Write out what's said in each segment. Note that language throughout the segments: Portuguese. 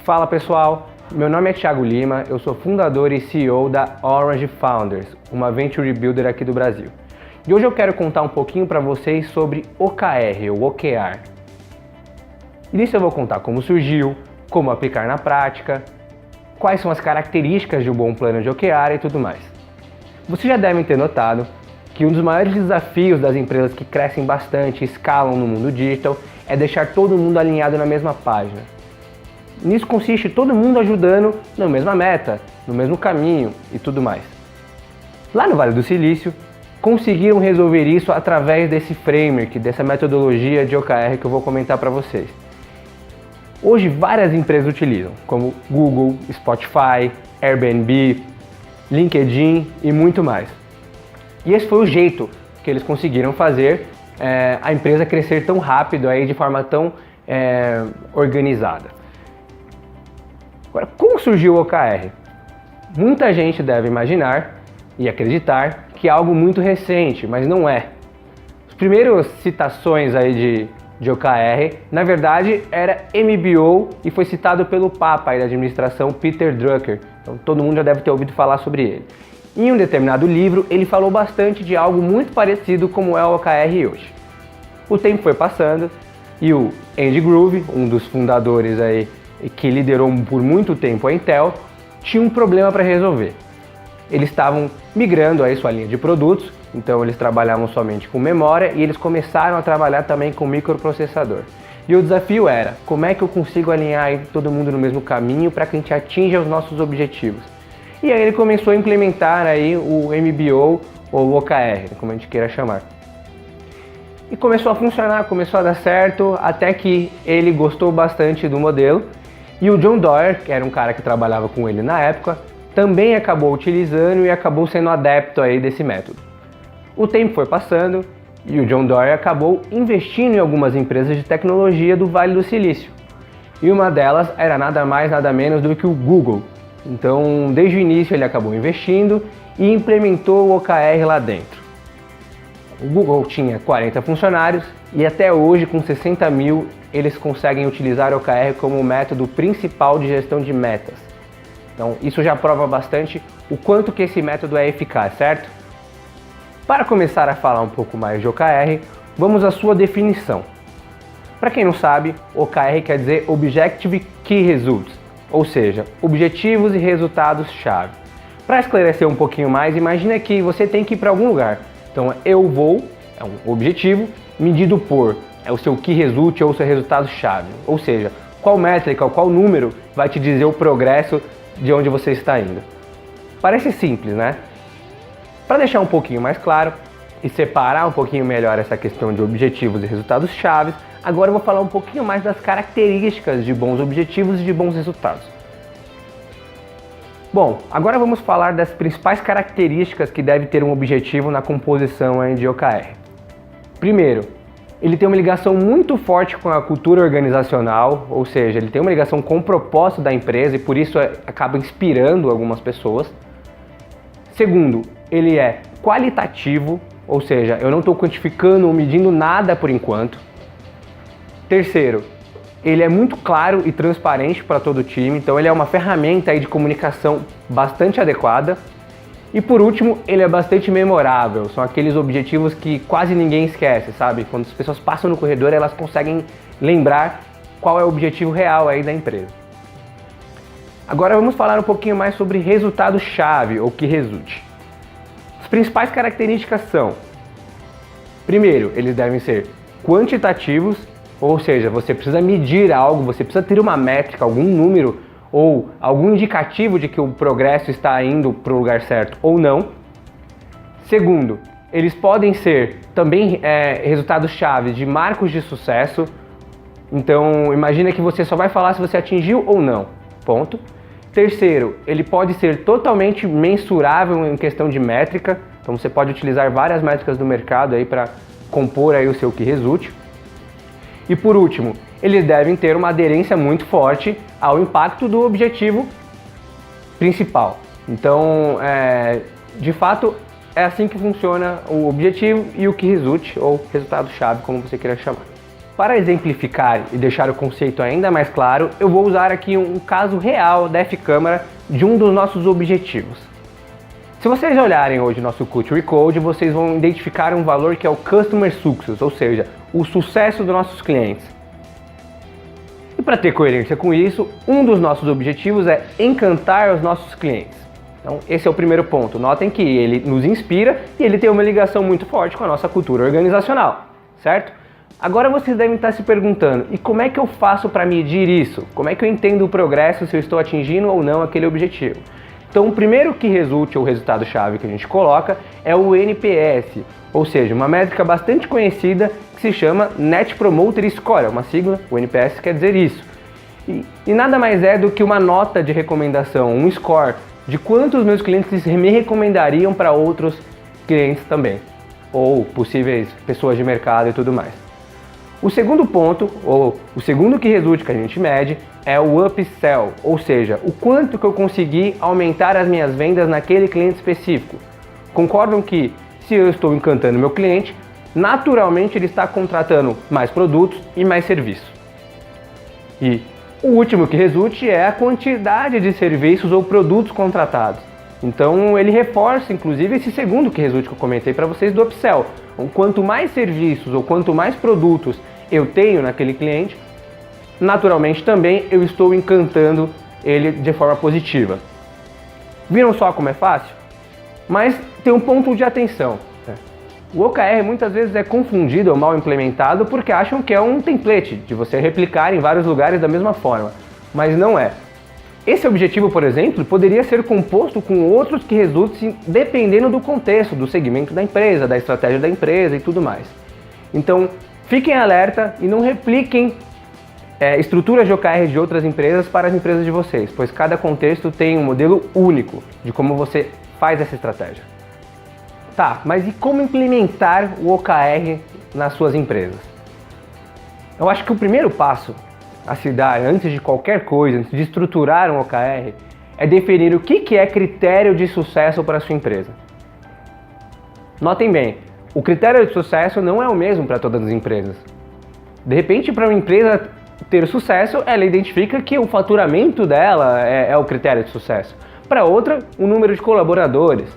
Fala pessoal, meu nome é Thiago Lima, eu sou fundador e CEO da Orange Founders, uma Venture Builder aqui do Brasil. E hoje eu quero contar um pouquinho para vocês sobre OKR, ou OKR. E nisso eu vou contar como surgiu, como aplicar na prática, quais são as características de um bom plano de OKR e tudo mais. Vocês já devem ter notado que um dos maiores desafios das empresas que crescem bastante e escalam no mundo digital é deixar todo mundo alinhado na mesma página. Nisso consiste todo mundo ajudando na mesma meta, no mesmo caminho e tudo mais. Lá no Vale do Silício, conseguiram resolver isso através desse framework, dessa metodologia de OKR que eu vou comentar para vocês. Hoje várias empresas utilizam, como Google, Spotify, Airbnb, LinkedIn e muito mais. E esse foi o jeito que eles conseguiram fazer a empresa crescer tão rápido, aí, de forma tão organizada. Agora, como surgiu o OKR? Muita gente deve imaginar e acreditar que é algo muito recente, mas não é. As primeiras citações aí de OKR, na verdade, era MBO e foi citado pelo Papa aí da administração, Peter Drucker. Então todo mundo já deve ter ouvido falar sobre ele. Em um determinado livro, ele falou bastante de algo muito parecido como é o OKR hoje. O tempo foi passando e o Andy Grove, um dos fundadores aí, que liderou por muito tempo a Intel, tinha um problema para resolver. Eles estavam migrando aí sua linha de produtos, então eles trabalhavam somente com memória e eles começaram a trabalhar também com microprocessador. E o desafio era, como é que eu consigo alinhar aí todo mundo no mesmo caminho para que a gente atinja os nossos objetivos? E aí ele começou a implementar aí o MBO ou o OKR, como a gente queira chamar. E começou a funcionar, começou a dar certo, até que ele gostou bastante do modelo. E o John Doerr, que era um cara que trabalhava com ele na época, também acabou utilizando e acabou sendo adepto aí desse método. O tempo foi passando e o John Doerr acabou investindo em algumas empresas de tecnologia do Vale do Silício. E uma delas era nada mais nada menos do que o Google. Então, desde o início ele acabou investindo e implementou o OKR lá dentro. O Google tinha 40 funcionários e até hoje, com 60 mil, eles conseguem utilizar o OKR como o método principal de gestão de metas. Então, isso já prova bastante o quanto que esse método é eficaz, certo? Para começar a falar um pouco mais de OKR, vamos à sua definição. Para quem não sabe, OKR quer dizer Objective Key Results, ou seja, objetivos e resultados-chave. Para esclarecer um pouquinho mais, imagina que você tem que ir para algum lugar. Então, eu vou, é um objetivo, medido por, é o seu Key Result ou o seu resultado-chave. Ou seja, qual métrica ou qual número vai te dizer o progresso de onde você está indo. Parece simples, né? Para deixar um pouquinho mais claro e separar um pouquinho melhor essa questão de objetivos e resultados-chave, agora eu vou falar um pouquinho mais das características de bons objetivos e de bons resultados. Bom, agora vamos falar das principais características que deve ter um objetivo na composição aí de OKR. Primeiro, ele tem uma ligação muito forte com a cultura organizacional, ou seja, ele tem uma ligação com o propósito da empresa e por isso acaba inspirando algumas pessoas. Segundo, ele é qualitativo, ou seja, eu não estou quantificando ou medindo nada por enquanto. Terceiro, ele é muito claro e transparente para todo o time, então ele é uma ferramenta aí de comunicação bastante adequada. E por último, ele é bastante memorável, são aqueles objetivos que quase ninguém esquece, sabe? Quando as pessoas passam no corredor, elas conseguem lembrar qual é o objetivo real aí da empresa. Agora vamos falar um pouquinho mais sobre resultado-chave, ou Key Result. As principais características são: primeiro, eles devem ser quantitativos, ou seja, você precisa medir algo, você precisa ter uma métrica, algum número ou algum indicativo de que o progresso está indo para o lugar certo ou não. Segundo, eles podem ser também resultados-chave de marcos de sucesso. Então, imagina que você só vai falar se você atingiu ou não, ponto. Terceiro, ele pode ser totalmente mensurável em questão de métrica. Então, você pode utilizar várias métricas do mercado aí para compor aí o seu Key Result. E por último, eles devem ter uma aderência muito forte ao impacto do objetivo principal. Então, de fato, é assim que funciona o objetivo e o Key Result, ou resultado-chave, como você queira chamar. Para exemplificar e deixar o conceito ainda mais claro, eu vou usar aqui um caso real da F-Câmara de um dos nossos objetivos. Se vocês olharem hoje nosso Culture Code, vocês vão identificar um valor que é o Customer Success, ou seja, o sucesso dos nossos clientes. E para ter coerência com isso, um dos nossos objetivos é encantar os nossos clientes. Então esse é o primeiro ponto. Notem que ele nos inspira e ele tem uma ligação muito forte com a nossa cultura organizacional, certo? Agora vocês devem estar se perguntando, e como é que eu faço para medir isso? Como é que eu entendo o progresso, se eu estou atingindo ou não aquele objetivo? Então o primeiro que resulte, ou resultado-chave que a gente coloca, é o NPS, ou seja, uma métrica bastante conhecida que se chama Net Promoter Score, é uma sigla, o NPS quer dizer isso. E nada mais é do que uma nota de recomendação, um score, de quantos meus clientes me recomendariam para outros clientes também, ou possíveis pessoas de mercado e tudo mais. O segundo ponto, ou o segundo que resulte que a gente mede, é o upsell, ou seja, o quanto que eu consegui aumentar as minhas vendas naquele cliente específico. Concordam que se eu estou encantando meu cliente, naturalmente ele está contratando mais produtos e mais serviços. E o último que resulte é a quantidade de serviços ou produtos contratados. Então ele reforça inclusive esse segundo que resulte que eu comentei para vocês do upsell. Então, quanto mais serviços ou quanto mais produtos eu tenho naquele cliente, naturalmente também eu estou encantando ele de forma positiva. Viram só como é fácil? Mas tem um ponto de atenção. O OKR muitas vezes é confundido ou mal implementado porque acham que é um template de você replicar em vários lugares da mesma forma, mas não é. Esse objetivo, por exemplo, poderia ser composto com outros que resultem dependendo do contexto, do segmento da empresa, da estratégia da empresa e tudo mais. Então, fiquem alerta e não repliquem estruturas de OKR de outras empresas para as empresas de vocês, pois cada contexto tem um modelo único de como você faz essa estratégia. Tá, mas e como implementar o OKR nas suas empresas? Eu acho que o primeiro passo a se dar antes de qualquer coisa, antes de estruturar um OKR, é definir o que é critério de sucesso para a sua empresa. Notem bem, o critério de sucesso não é o mesmo para todas as empresas. De repente, para uma empresa ter sucesso, ela identifica que o faturamento dela é o critério de sucesso. Para outra, o número de colaboradores.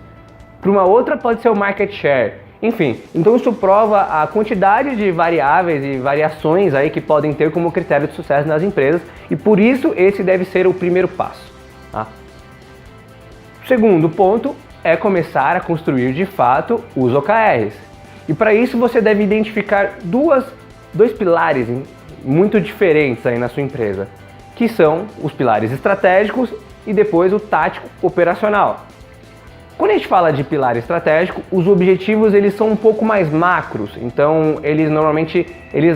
Para uma outra, pode ser o market share. Enfim, então isso prova a quantidade de variáveis e variações aí que podem ter como critério de sucesso nas empresas e por isso esse deve ser o primeiro passo. Tá? O segundo ponto é começar a construir de fato os OKRs. E para isso você deve identificar dois pilares muito diferentes aí na sua empresa, que são os pilares estratégicos e depois o tático operacional. Quando a gente fala de pilar estratégico, os objetivos eles são um pouco mais macros, então eles normalmente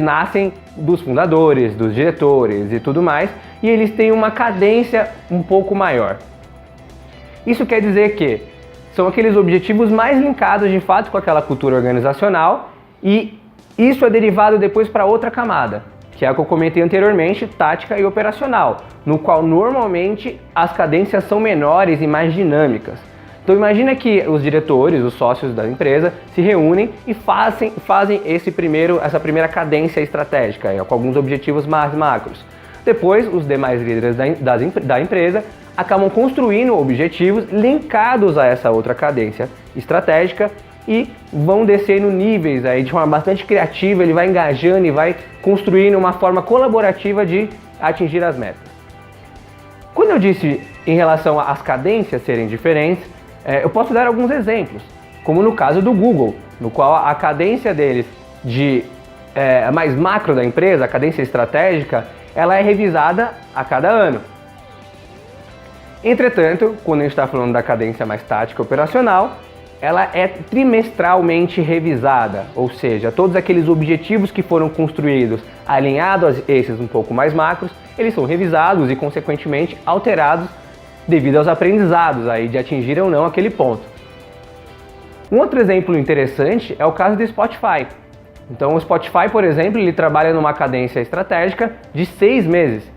nascem dos fundadores, dos diretores e tudo mais, e eles têm uma cadência um pouco maior. Isso quer dizer que são aqueles objetivos mais linkados de fato com aquela cultura organizacional e isso é derivado depois para outra camada, que é a que eu comentei anteriormente, tática e operacional, no qual normalmente as cadências são menores e mais dinâmicas. Então imagina que os diretores, os sócios da empresa, se reúnem e fazem essa primeira cadência estratégica, com alguns objetivos mais macros. Depois, os demais líderes da empresa acabam construindo objetivos linkados a essa outra cadência estratégica e vão descendo níveis aí de forma bastante criativa, ele vai engajando e vai construindo uma forma colaborativa de atingir as metas. Quando eu disse em relação às cadências serem diferentes, eu posso dar alguns exemplos, como no caso do Google, no qual a cadência deles mais macro da empresa, a cadência estratégica, ela é revisada a cada ano. Entretanto, quando a gente está falando da cadência mais tática operacional, ela é trimestralmente revisada, ou seja, todos aqueles objetivos que foram construídos alinhados a esses um pouco mais macros, eles são revisados e consequentemente alterados devido aos aprendizados aí de atingir ou não aquele ponto. Um outro exemplo interessante é o caso do Spotify. Então o Spotify, por exemplo, ele trabalha numa cadência estratégica de 6 meses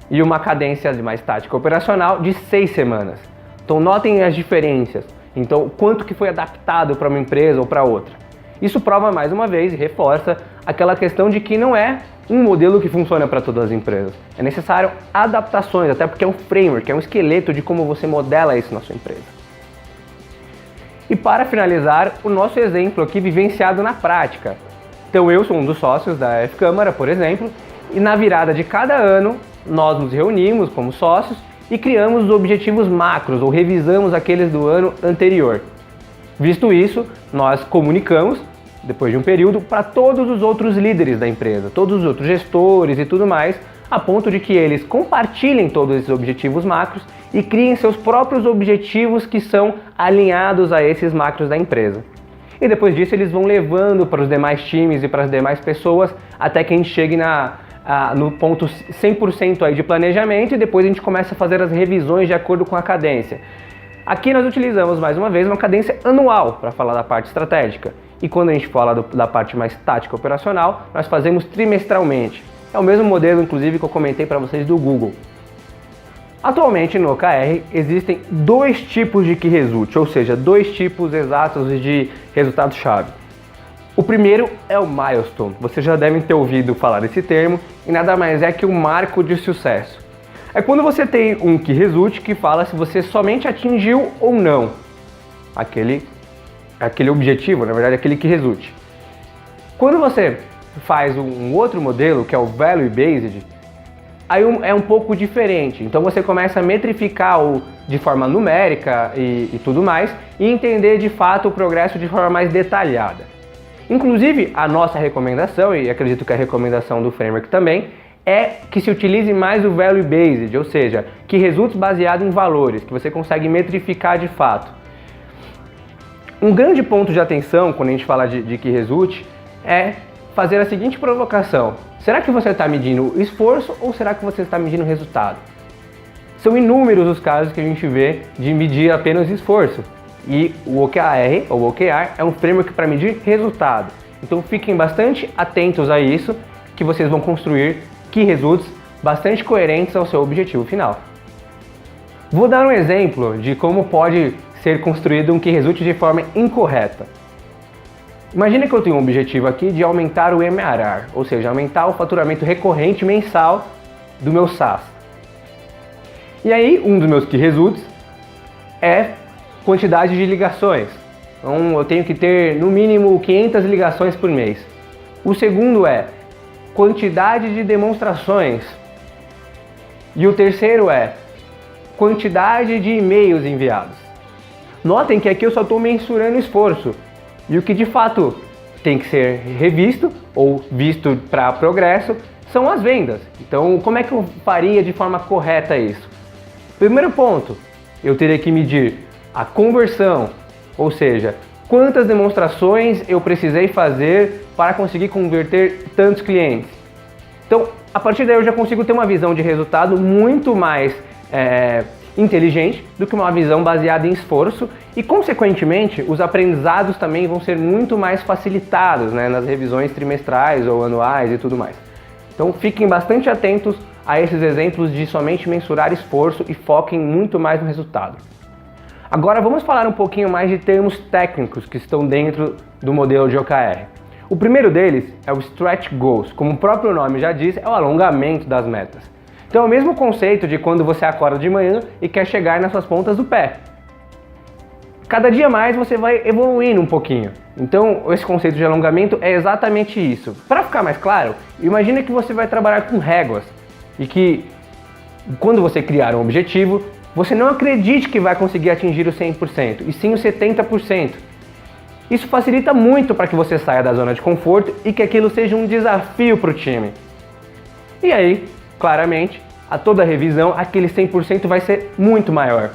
e uma cadência de mais tática operacional de 6 semanas. Então notem as diferenças. Então quanto que foi adaptado para uma empresa ou para outra. Isso prova mais uma vez e reforça aquela questão de que não é um modelo que funciona para todas as empresas. É necessário adaptações, até porque é um framework, é um esqueleto de como você modela isso na sua empresa. E para finalizar, o nosso exemplo aqui vivenciado na prática. Então eu sou um dos sócios da F-Câmara, por exemplo, e na virada de cada ano nós nos reunimos como sócios e criamos os objetivos macros ou revisamos aqueles do ano anterior. Visto isso, nós comunicamos, depois de um período, para todos os outros líderes da empresa, todos os outros gestores e tudo mais, a ponto de que eles compartilhem todos esses objetivos macros e criem seus próprios objetivos que são alinhados a esses macros da empresa. E depois disso eles vão levando para os demais times e para as demais pessoas até que a gente chegue no ponto 100% aí de planejamento e depois a gente começa a fazer as revisões de acordo com a cadência. Aqui nós utilizamos mais uma vez uma cadência anual para falar da parte estratégica. E quando a gente fala da parte mais tática operacional, nós fazemos trimestralmente. É o mesmo modelo, inclusive, que eu comentei para vocês do Google. Atualmente no OKR existem dois tipos de Key Result, ou seja, dois tipos exatos de resultado-chave. O primeiro é o Milestone. Vocês já devem ter ouvido falar desse termo e nada mais é que um marco de sucesso. É quando você tem um Key Result que fala se você somente atingiu ou não aquele objetivo, na verdade aquele Key Result. Quando você faz um outro modelo, que é o Value Based, aí é um pouco diferente. Então você começa a metrificar de forma numérica e tudo mais e entender de fato o progresso de forma mais detalhada. Inclusive, a nossa recomendação, e acredito que a recomendação do framework também, é que se utilize mais o Value Based, ou seja, que resulte baseado em valores, que você consegue metrificar de fato. Um grande ponto de atenção quando a gente fala de que resulte é fazer a seguinte provocação: será que você está medindo esforço ou será que você está medindo resultado? São inúmeros os casos que a gente vê de medir apenas esforço. E o OKR, ou OKR, é um framework para medir resultado. Então fiquem bastante atentos a isso, que vocês vão construir Key Results bastante coerentes ao seu objetivo final. Vou dar um exemplo de como pode ser construído um Key Result de forma incorreta. Imagina que eu tenho um objetivo aqui de aumentar o MRR, ou seja, aumentar o faturamento recorrente mensal do meu SaaS. E aí, um dos meus Key Results é quantidade de ligações. Então, eu tenho que ter no mínimo 500 ligações por mês. O segundo é quantidade de demonstrações. E o terceiro é quantidade de e-mails enviados. Notem que aqui eu só estou mensurando esforço. E o que de fato tem que ser revisto ou visto para progresso são as vendas. Então, como é que eu faria de forma correta isso? Primeiro ponto, eu teria que medir a conversão, ou seja, quantas demonstrações eu precisei fazer para conseguir converter tantos clientes. Então, a partir daí eu já consigo ter uma visão de resultado muito mais inteligente do que uma visão baseada em esforço e, consequentemente, os aprendizados também vão ser muito mais facilitados, né, nas revisões trimestrais ou anuais e tudo mais. Então, fiquem bastante atentos a esses exemplos de somente mensurar esforço e foquem muito mais no resultado. Agora vamos falar um pouquinho mais de termos técnicos que estão dentro do modelo de OKR. O primeiro deles é o Stretch Goals, como o próprio nome já diz, é o alongamento das metas. Então é o mesmo conceito de quando você acorda de manhã e quer chegar nas suas pontas do pé. Cada dia mais você vai evoluindo um pouquinho. Então esse conceito de alongamento é exatamente isso. Para ficar mais claro, imagine que você vai trabalhar com réguas e que quando você criar um objetivo, você não acredite que vai conseguir atingir o 100%, e sim o 70%. Isso facilita muito para que você saia da zona de conforto e que aquilo seja um desafio para o time. E aí, claramente, a toda revisão, aquele 100% vai ser muito maior.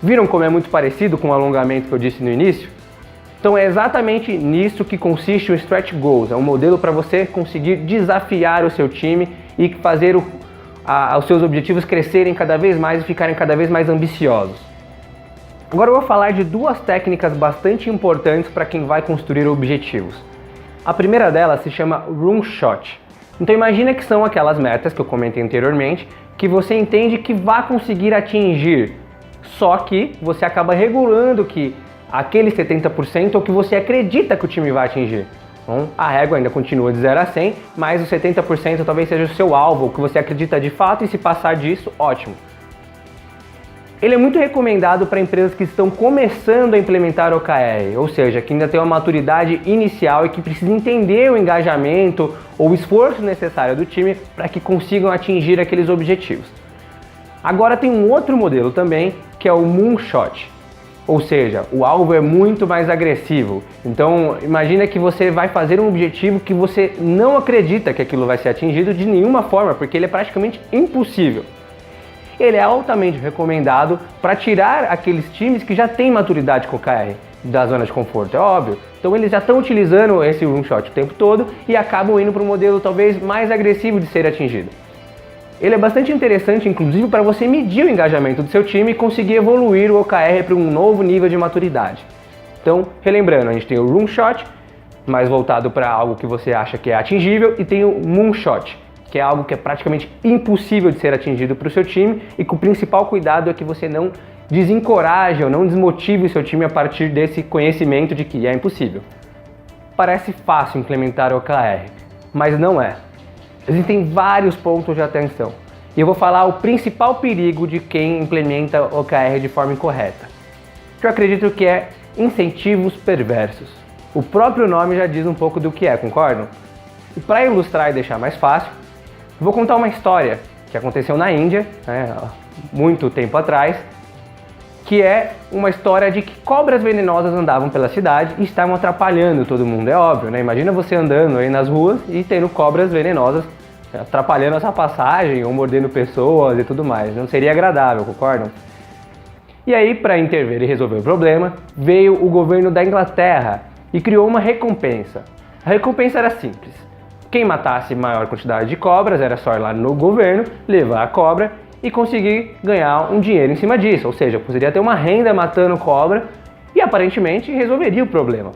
Viram como é muito parecido com o alongamento que eu disse no início? Então é exatamente nisso que consiste o Stretch Goals. É um modelo para você conseguir desafiar o seu time e fazer os seus objetivos crescerem cada vez mais e ficarem cada vez mais ambiciosos. Agora eu vou falar de duas técnicas bastante importantes para quem vai construir objetivos. A primeira delas se chama Room Shot. Então imagina que são aquelas metas que eu comentei anteriormente, que você entende que vai conseguir atingir, só que você acaba regulando que aquele 70% é o que você acredita que o time vai atingir. Então, a régua ainda continua de 0 a 100, mas os 70% talvez seja o seu alvo, o que você acredita de fato, e se passar disso, ótimo. Ele é muito recomendado para empresas que estão começando a implementar o OKR, ou seja, que ainda tem uma maturidade inicial e que precisa entender o engajamento ou o esforço necessário do time para que consigam atingir aqueles objetivos. Agora tem um outro modelo também, que é o Moonshot, ou seja, o alvo é muito mais agressivo. Então imagina que você vai fazer um objetivo que você não acredita que aquilo vai ser atingido de nenhuma forma, porque ele é praticamente impossível. Ele é altamente recomendado para tirar aqueles times que já têm maturidade com o OKR da zona de conforto, é óbvio. Então eles já estão utilizando esse Moonshot o tempo todo e acabam indo para um modelo talvez mais agressivo de ser atingido. Ele é bastante interessante, inclusive, para você medir o engajamento do seu time e conseguir evoluir o OKR para um novo nível de maturidade. Então, relembrando, a gente tem o Moonshot, mais voltado para algo que você acha que é atingível, e tem o Moonshot, que é algo que é praticamente impossível de ser atingido para o seu time, e que o principal cuidado é que você não desencoraje ou não desmotive o seu time a partir desse conhecimento de que é impossível. Parece fácil implementar o OKR, mas não é. Existem vários pontos de atenção, e eu vou falar o principal perigo de quem implementa o OKR de forma incorreta, que eu acredito que é incentivos perversos. O próprio nome já diz um pouco do que é, concordam? E para ilustrar e deixar mais fácil, vou contar uma história que aconteceu na Índia, muito tempo atrás, que é uma história de que cobras venenosas andavam pela cidade e estavam atrapalhando todo mundo, é óbvio, né? Imagina você andando aí nas ruas e tendo cobras venenosas atrapalhando a sua passagem ou mordendo pessoas e tudo mais, não seria agradável, concordam? E aí, para intervir e resolver o problema, veio o governo da Inglaterra e criou uma recompensa. A recompensa era simples. Quem matasse maior quantidade de cobras era só ir lá no governo, levar a cobra e conseguir ganhar um dinheiro em cima disso. Ou seja, poderia ter uma renda matando cobra e aparentemente resolveria o problema.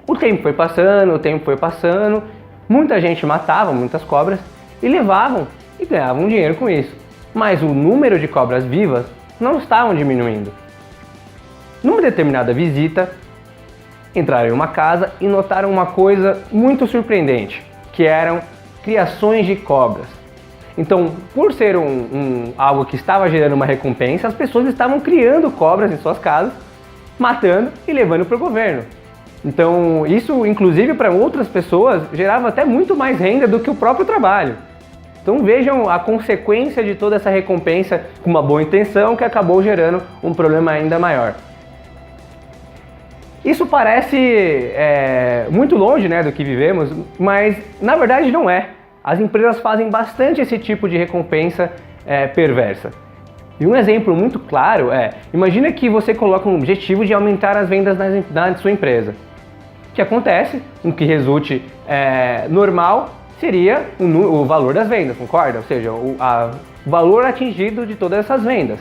O tempo foi passando, muita gente matava muitas cobras e levavam e ganhavam dinheiro com isso. Mas o número de cobras vivas não estavam diminuindo. Numa determinada visita, entraram em uma casa e notaram uma coisa muito surpreendente, que eram criações de cobras. Então, por ser algo que estava gerando uma recompensa, as pessoas estavam criando cobras em suas casas, matando e levando para o governo. Então, isso, inclusive, para outras pessoas, gerava até muito mais renda do que o próprio trabalho. Então, vejam a consequência de toda essa recompensa com uma boa intenção que acabou gerando um problema ainda maior. Isso parece muito longe, né, do que vivemos, mas na verdade não é. As empresas fazem bastante esse tipo de recompensa perversa. E um exemplo muito claro imagina que você coloca um objetivo de aumentar as vendas na sua empresa. O que acontece, o que resulte normal, seria o valor das vendas, concorda? Ou seja, o valor atingido de todas essas vendas.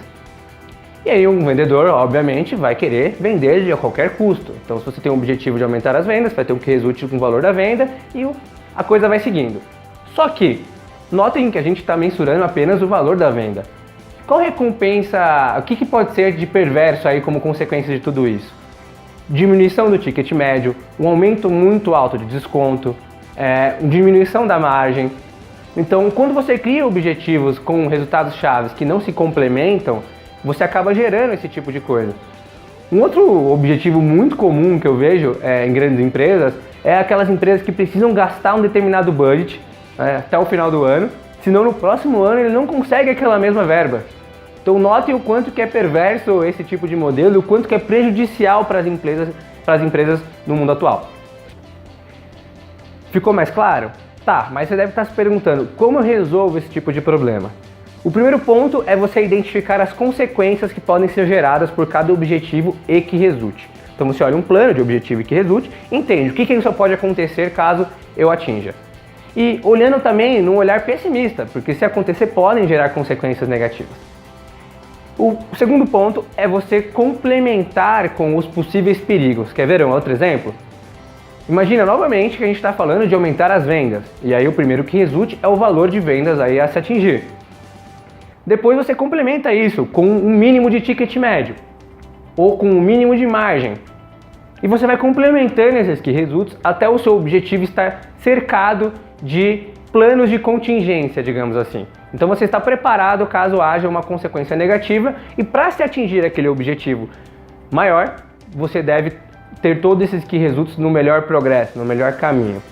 E aí um vendedor, obviamente, vai querer vender a qualquer custo. Então, se você tem o objetivo de aumentar as vendas, vai ter o que resulte com o valor da venda e a coisa vai seguindo. Só que, notem que a gente está mensurando apenas o valor da venda. Qual recompensa, o que pode ser de perverso aí como consequência de tudo isso? Diminuição do ticket médio, um aumento muito alto de desconto, diminuição da margem. Então, quando você cria objetivos com resultados chaves que não se complementam, você acaba gerando esse tipo de coisa. Um outro objetivo muito comum que eu vejo em grandes empresas é aquelas empresas que precisam gastar um determinado budget até o final do ano, senão no próximo ano ele não consegue aquela mesma verba. Então notem o quanto que é perverso esse tipo de modelo e o quanto que é prejudicial para as empresas no mundo atual. Ficou mais claro? Tá, mas você deve estar se perguntando, como eu resolvo esse tipo de problema? O primeiro ponto é você identificar as consequências que podem ser geradas por cada objetivo e que resulte. Então você olha um plano de objetivo e que resulte, entende o que isso pode acontecer caso eu atinja. E olhando também num olhar pessimista, porque se acontecer podem gerar consequências negativas. O segundo ponto é você complementar com os possíveis perigos. Quer ver um outro exemplo? Imagina novamente que a gente está falando de aumentar as vendas, e aí o primeiro que resulte é o valor de vendas aí a se atingir. Depois você complementa isso com um mínimo de ticket médio, ou com um mínimo de margem. E você vai complementando esses Key Results até o seu objetivo estar cercado de planos de contingência, digamos assim. Então você está preparado caso haja uma consequência negativa, e para se atingir aquele objetivo maior, você deve ter todos esses Key Results no melhor progresso, no melhor caminho.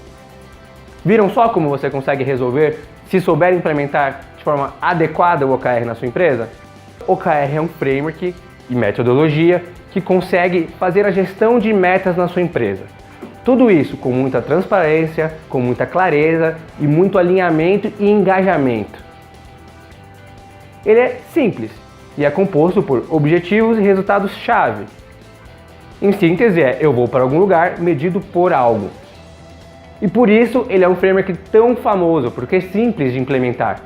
Viram só como você consegue resolver se souber implementar de forma adequada o OKR na sua empresa? O OKR é um framework e metodologia que consegue fazer a gestão de metas na sua empresa. Tudo isso com muita transparência, com muita clareza e muito alinhamento e engajamento. Ele é simples e é composto por objetivos e resultados-chave. Em síntese eu vou para algum lugar medido por algo. E por isso ele é um framework tão famoso, porque é simples de implementar.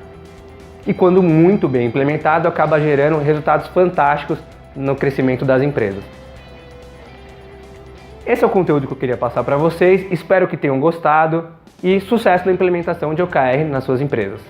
E quando muito bem implementado, acaba gerando resultados fantásticos no crescimento das empresas. Esse é o conteúdo que eu queria passar para vocês, espero que tenham gostado e sucesso na implementação de OKR nas suas empresas.